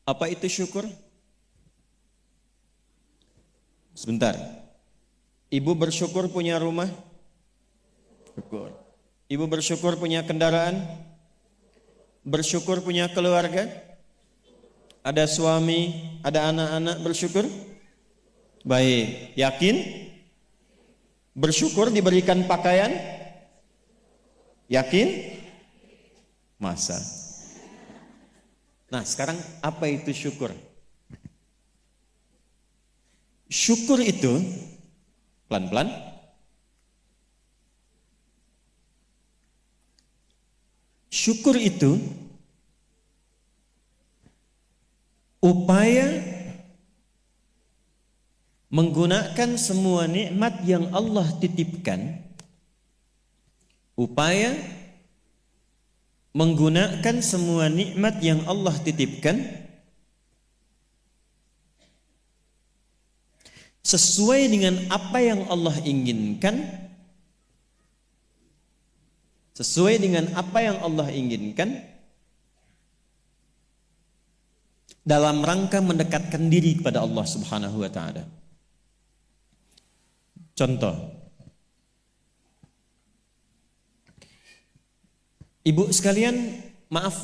Apa itu syukur? Sebentar. Ibu bersyukur punya rumah? Syukur. Ibu bersyukur punya kendaraan? Bersyukur punya keluarga? Ada suami, ada anak-anak, bersyukur? Baik. Yakin? Bersyukur diberikan pakaian? Yakin? Masa? Nah, sekarang apa itu syukur? Syukur itu pelan-pelan. Syukur itu upaya menggunakan semua nikmat yang Allah titipkan, upaya menggunakan semua nikmat yang Allah titipkan sesuai dengan apa yang Allah inginkan, sesuai dengan apa yang Allah inginkan, dalam rangka mendekatkan diri kepada Allah Subhanahu wa taala. Contoh, ibu sekalian, maaf,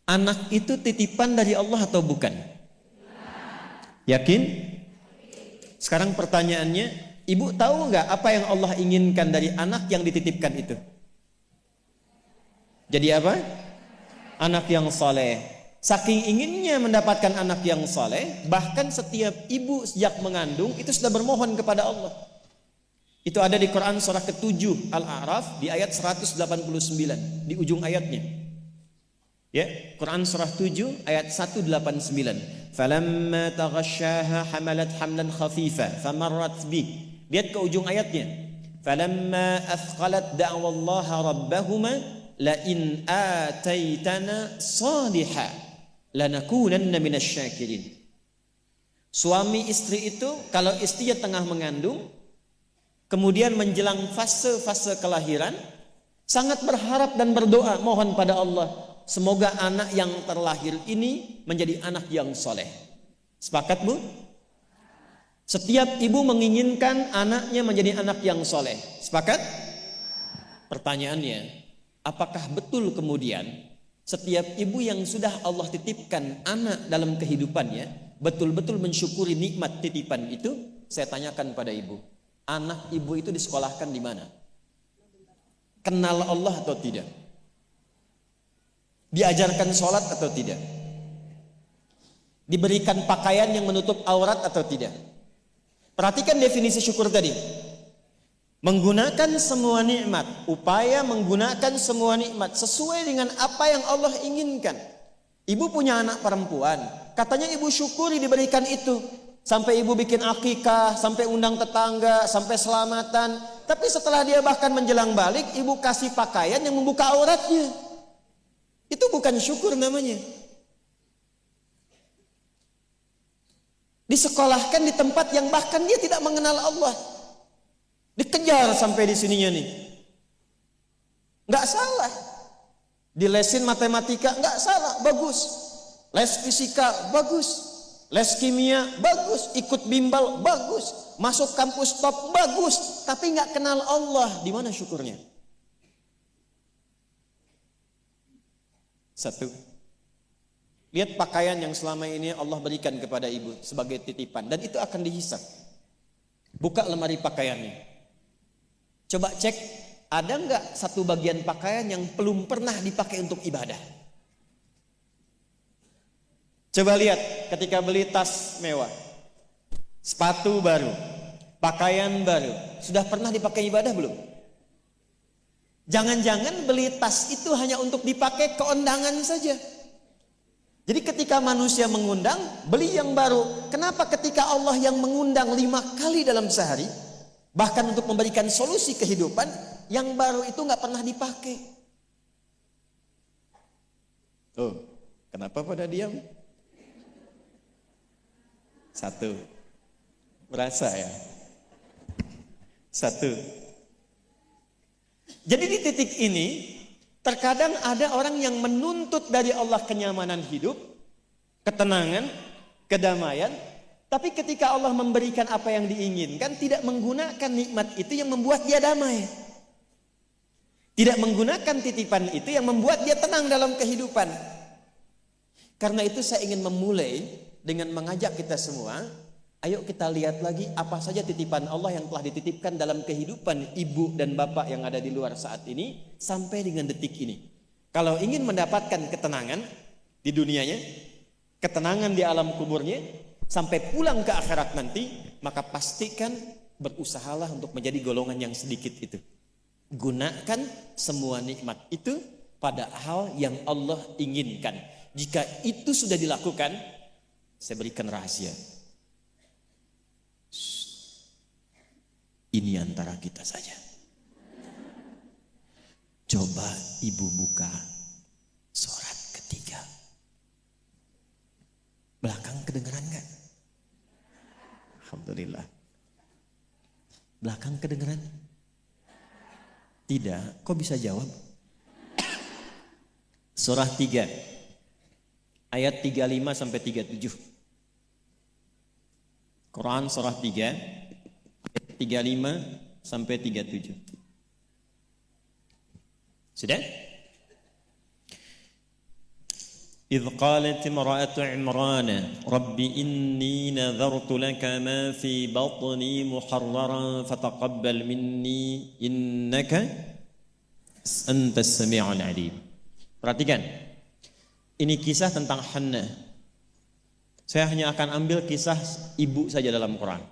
anak itu titipan dari Allah atau bukan? Yakin? Sekarang pertanyaannya, ibu tahu nggak apa yang Allah inginkan dari anak yang dititipkan itu? Jadi apa? Anak yang saleh. Saking inginnya mendapatkan anak yang saleh, bahkan setiap ibu sejak mengandung itu sudah bermohon kepada Allah. Itu ada di Quran surah ke-7 Al-A'raf di ayat 189 di ujung ayatnya. Ya, Quran surah 7 ayat 189. Falamma taghasyaha hamalat hamlan khafifa famarrat bi. Lihat ke ujung ayatnya. Falamma athqalat da'wallaha rabbahuma la in ataitana salihah lanakunanna minasyakirin. Suami istri itu kalau istrinya tengah mengandung, kemudian menjelang fase-fase kelahiran, sangat berharap dan berdoa mohon pada Allah, semoga anak yang terlahir ini menjadi anak yang soleh. Sepakat, Bu? Setiap ibu menginginkan anaknya menjadi anak yang soleh. Sepakat? Pertanyaannya, apakah betul kemudian setiap ibu yang sudah Allah titipkan anak dalam kehidupannya betul-betul mensyukuri nikmat titipan itu? Saya tanyakan pada ibu, anak ibu itu disekolahkan di mana? Kenal Allah atau tidak? Diajarkan sholat atau tidak? Diberikan pakaian yang menutup aurat atau tidak? Perhatikan definisi syukur tadi. Menggunakan semua nikmat, upaya menggunakan semua nikmat sesuai dengan apa yang Allah inginkan. Ibu punya anak perempuan, katanya ibu syukuri diberikan itu. Sampai ibu bikin akikah, sampai undang tetangga, sampai selamatan. Tapi setelah dia bahkan menjelang balik, ibu kasih pakaian yang membuka auratnya. Itu bukan syukur namanya. Disekolahkan di tempat yang bahkan dia tidak mengenal Allah. Dikejar sampai di sininya nih. Nggak salah. Dilesin matematika, nggak salah, bagus. Les fisika, bagus. Les kimia, bagus. Ikut bimbel, bagus. Masuk kampus top, bagus. Tapi nggak kenal Allah, di mana syukurnya? Satu, lihat pakaian yang selama ini Allah berikan kepada ibu sebagai titipan, dan itu akan dihisab. Buka lemari pakaiannya, coba cek ada nggak satu bagian pakaian yang belum pernah dipakai untuk ibadah. Coba lihat ketika beli tas mewah, sepatu baru, pakaian baru, sudah pernah dipakai ibadah belum? Jangan-jangan beli tas itu hanya untuk dipakai keundangan saja. Jadi ketika manusia mengundang, beli yang baru. Kenapa ketika Allah yang mengundang 5 kali dalam sehari, bahkan untuk memberikan solusi kehidupan, yang baru itu nggak pernah dipakai? Oh, kenapa pada diam? Satu, merasa ya. Satu. Jadi di titik ini, terkadang ada orang yang menuntut dari Allah kenyamanan hidup, ketenangan, kedamaian. Tapi ketika Allah memberikan apa yang diinginkan, tidak menggunakan nikmat itu yang membuat dia damai. Tidak menggunakan titipan itu yang membuat dia tenang dalam kehidupan. Karena itu saya ingin memulai dengan mengajak kita semua, ayo kita lihat lagi apa saja titipan Allah yang telah dititipkan dalam kehidupan ibu dan bapak yang ada di luar saat ini sampai dengan detik ini. Kalau ingin mendapatkan ketenangan di dunianya, ketenangan di alam kuburnya, sampai pulang ke akhirat nanti, maka pastikan berusahalah untuk menjadi golongan yang sedikit itu. Gunakan semua nikmat itu pada hal yang Allah inginkan. Jika itu sudah dilakukan, saya berikan rahasia. Ini antara kita saja. Coba ibu buka surat ketiga. Belakang kedengeran gak? Alhamdulillah. Belakang kedengeran? Tidak. Kok bisa jawab? Surah 3 ayat 35 sampai 37. Quran surah 3 ayat 35 sampai 37. Sudah? إذ قالت امرأة عمران رب إني نذرت لك ما في بطني محررا فتقبل مني إنك أنت السميع العليم. Perhatikan, ini kisah tentang Hannah. Saya hanya akan ambil kisah ibu saja dalam Quran.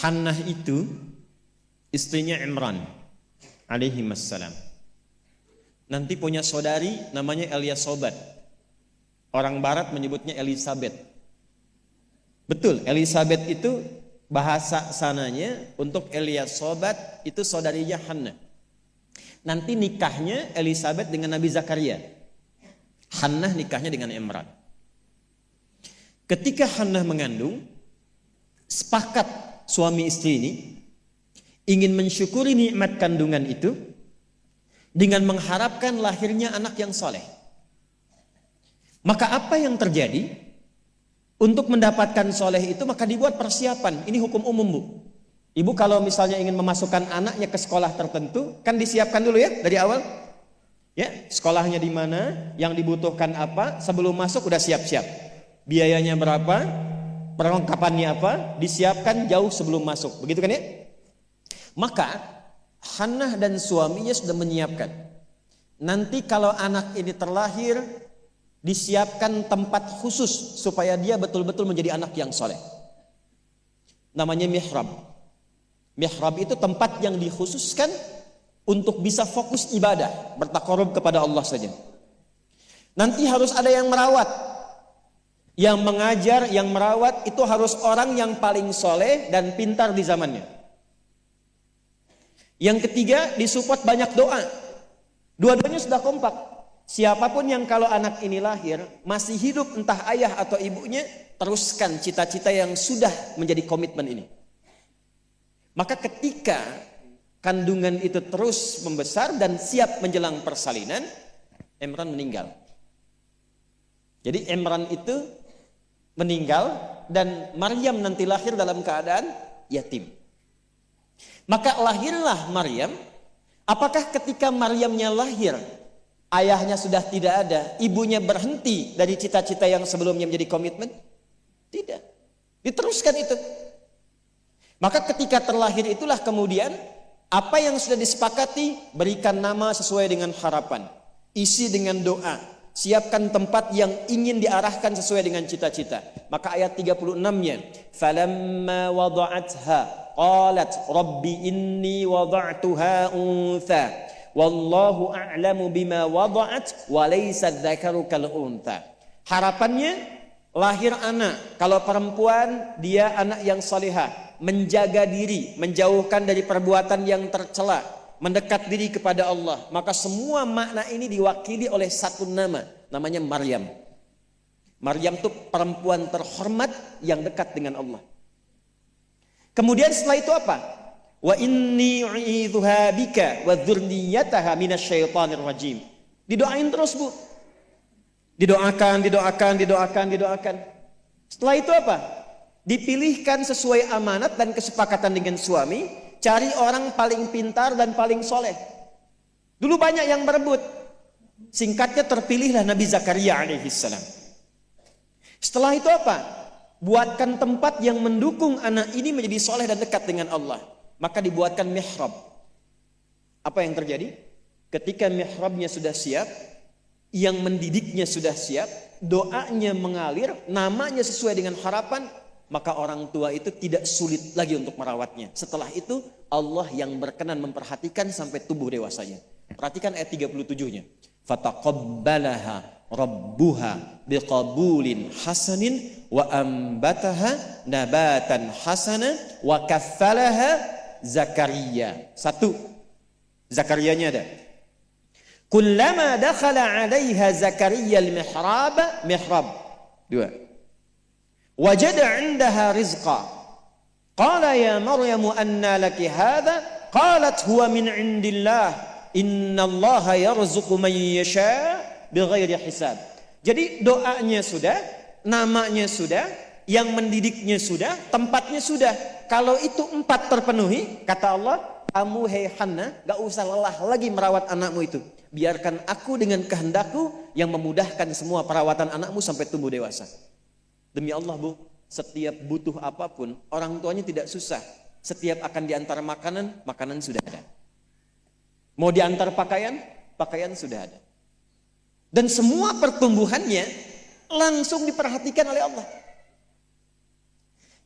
Hannah itu istrinya Imran alaihi wassalam. Nanti punya saudari namanya Elisabat. Orang barat menyebutnya Elizabeth. Betul, Elizabeth itu bahasa sananya untuk Elisabat itu saudarinya Hannah. Nanti nikahnya Elizabeth dengan Nabi Zakaria. Hannah nikahnya dengan Imran. Ketika Hannah mengandung, sepakat suami istri ini ingin mensyukuri nikmat kandungan itu dengan mengharapkan lahirnya anak yang soleh. Maka apa yang terjadi? Untuk mendapatkan soleh itu maka dibuat persiapan. Ini hukum umum, Bu. Ibu kalau misalnya ingin memasukkan anaknya ke sekolah tertentu, kan disiapkan dulu ya dari awal. Ya, sekolahnya di mana, yang dibutuhkan apa, sebelum masuk udah siap-siap. Biayanya berapa, perlengkapannya apa, disiapkan jauh sebelum masuk. Begitu kan ya? Maka Hannah dan suaminya sudah menyiapkan. Nanti kalau anak ini terlahir, disiapkan tempat khusus supaya dia betul-betul menjadi anak yang soleh. Namanya mihrab. Mihrab itu tempat yang dikhususkan untuk bisa fokus ibadah, bertakarub kepada Allah saja. Nanti harus ada yang merawat. Yang mengajar, yang merawat itu harus orang yang paling soleh dan pintar di zamannya. Yang ketiga, disupport banyak doa. Dua-duanya sudah kompak. Siapapun yang kalau anak ini lahir masih hidup, entah ayah atau ibunya, teruskan cita-cita yang sudah menjadi komitmen ini. Maka ketika kandungan itu terus membesar dan siap menjelang persalinan, Imran meninggal. Jadi Imran itu meninggal dan Maryam nanti lahir dalam keadaan yatim. Maka lahirlah Maryam. Apakah ketika Maryamnya lahir, ayahnya sudah tidak ada, ibunya berhenti dari cita-cita yang sebelumnya menjadi komitmen? Tidak. Diteruskan itu. Maka ketika terlahir itulah kemudian apa yang sudah disepakati, berikan nama sesuai dengan harapan, isi dengan doa, siapkan tempat yang ingin diarahkan sesuai dengan cita-cita. Maka ayat 36-nya, falamma wada'atha qalat rabbi inni wada'tuha untha wallahu a'lamu bima wada'at wa laysa dzakaru kal untha. Harapannya lahir anak, kalau perempuan dia anak yang salihah, menjaga diri, menjauhkan dari perbuatan yang tercela, mendekat diri kepada Allah. Maka semua makna ini diwakili oleh satu nama, namanya Maryam. Maryam itu perempuan terhormat yang dekat dengan Allah. Kemudian setelah itu apa? Wa inni u'idzuha bika wa dzurriyyataha minasyaitonir rajim. Didoain terus, Bu. Didoakan. Setelah itu apa? Dipilihkan sesuai amanat dan kesepakatan dengan suami, cari orang paling pintar dan paling soleh. Dulu banyak yang berebut. Singkatnya terpilihlah Nabi Zakaria alaihissalam. Setelah itu apa? Buatkan tempat yang mendukung anak ini menjadi soleh dan dekat dengan Allah. Maka dibuatkan mihrab. Apa yang terjadi? Ketika mihrabnya sudah siap, yang mendidiknya sudah siap, doanya mengalir, namanya sesuai dengan harapan, maka orang tua itu tidak sulit lagi untuk merawatnya. Setelah itu Allah yang berkenan memperhatikan sampai tumbuh dewasanya. Perhatikan ayat 37-nya. Fataqabbalaha rabbuha biqabulin hasanin wa ambataha nabatan hasana wa kaffalaha Zakaria. Satu, Zakarianya ada. Kullama dakhala 'alaiha Zakaria al-mihrab. Dua. Wajada 'indaha rizqa. Qala ya Maryam anna laki hadha? Qalat huwa min 'indillah. Innallaha yarzuqu man yasha bighairi hisab. Jadi doanya sudah, namanya sudah, yang mendidiknya sudah, tempatnya sudah. Kalau itu 4 terpenuhi, kata Allah, kamu hei Hannah, gak usah lelah lagi merawat anakmu itu. Biarkan aku dengan kehendakku yang memudahkan semua perawatan anakmu sampai tumbuh dewasa. Demi Allah Bu, setiap butuh apapun, orang tuanya tidak susah. Setiap akan diantar makanan, makanan sudah ada. Mau diantar pakaian, pakaian sudah ada. Dan semua pertumbuhannya langsung diperhatikan oleh Allah.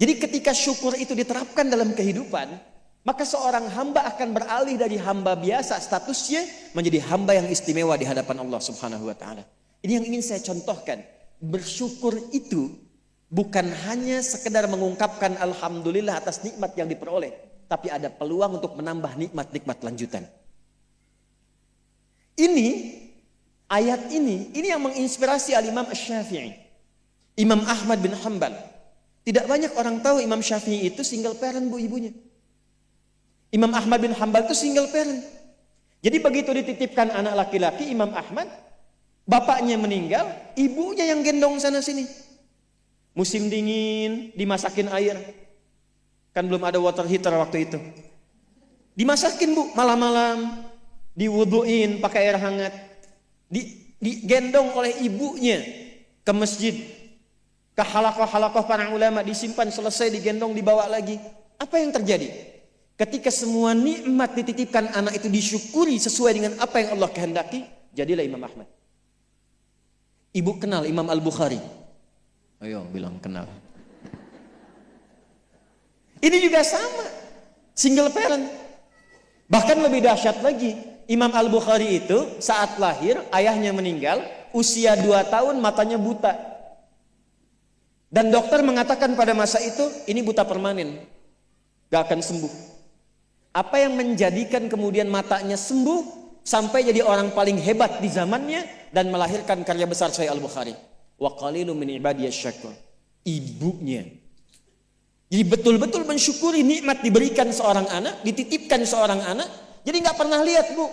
Jadi ketika syukur itu diterapkan dalam kehidupan, maka seorang hamba akan beralih dari hamba biasa statusnya menjadi hamba yang istimewa di hadapan Allah Subhanahu wa taala. Ini yang ingin saya contohkan. Bersyukur itu bukan hanya sekedar mengungkapkan alhamdulillah atas nikmat yang diperoleh, tapi ada peluang untuk menambah nikmat-nikmat lanjutan. Ayat ini yang menginspirasi al-Imam Asy-Syafi'i. Imam Ahmad bin Hanbal. Tidak banyak orang tahu Imam Syafi'i itu single parent Bu ibunya. Imam Ahmad bin Hanbal itu single parent. Jadi begitu dititipkan anak laki-laki Imam Ahmad, bapaknya meninggal, ibunya yang gendong sana sini. Musim dingin, dimasakin air. Kan belum ada water heater waktu itu. Dimasakin Bu, malam-malam, diwuduin pakai air hangat. Digendong oleh ibunya ke masjid, ke halakoh-halakoh para ulama, disimpan, selesai digendong, dibawa lagi. Apa yang terjadi? Ketika semua nikmat dititipkan anak itu disyukuri sesuai dengan apa yang Allah kehendaki, jadilah Imam Ahmad. Ibu kenal Imam Al-Bukhari? Ayo bilang kenal. Ini juga sama, single parent. Bahkan lebih dahsyat lagi, Imam Al-Bukhari itu saat lahir ayahnya meninggal, usia 2 tahun matanya buta. Dan dokter mengatakan pada masa itu ini buta permanen, gak akan sembuh. Apa yang menjadikan kemudian matanya sembuh sampai jadi orang paling hebat di zamannya dan melahirkan karya besar Sahih Al-Bukhari. Wa qalilun min ibadiyasy syakur. Ibunya. Jadi betul-betul mensyukuri nikmat diberikan seorang anak, dititipkan seorang anak. Jadi nggak pernah lihat Bu.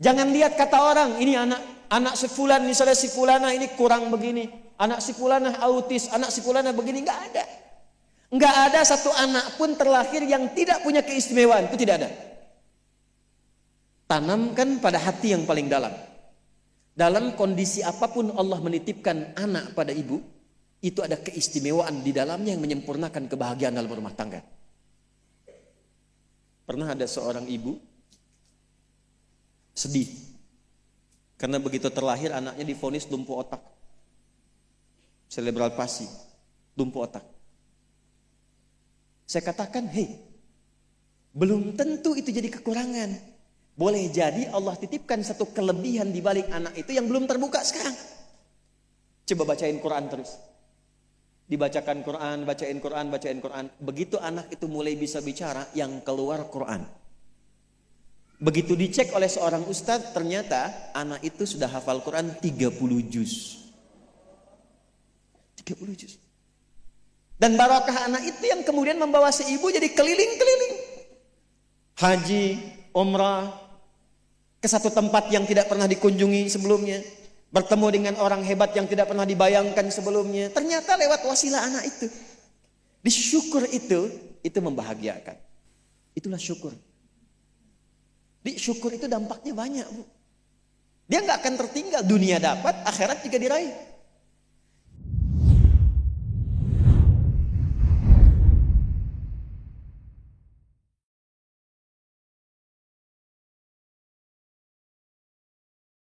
Jangan lihat kata orang ini anak si fulan, misalnya si fulana ini kurang begini, anak si fulana autis, anak si fulana begini, nggak ada. Nggak ada satu anak pun terlahir yang tidak punya keistimewaan, itu tidak ada. Tanamkan pada hati yang paling dalam. Dalam kondisi apapun Allah menitipkan anak pada ibu, itu ada keistimewaan di dalamnya yang menyempurnakan kebahagiaan dalam rumah tangga. Pernah ada seorang ibu sedih karena begitu terlahir anaknya divonis lumpuh otak, cerebral palsy, lumpuh otak. Saya katakan, belum tentu itu jadi kekurangan. Boleh jadi Allah titipkan satu kelebihan di balik anak itu yang belum terbuka sekarang. Coba bacain Quran terus. Dibacakan Quran, bacain Quran. Begitu anak itu mulai bisa bicara, yang keluar Quran. Begitu dicek oleh seorang ustadz, ternyata anak itu sudah hafal Quran 30 juz. 30 juz. Dan barakah anak itu yang kemudian membawa si ibu jadi keliling-keliling. Haji, umrah, ke satu tempat yang tidak pernah dikunjungi sebelumnya. bertemu dengan orang hebat yang tidak pernah dibayangkan sebelumnya. Ternyata lewat wasilah anak itu. Disyukur itu membahagiakan. Itulah syukur. Syukur itu dampaknya banyak, Bu. Dia nggak akan tertinggal, dunia dapat, akhirat juga diraih.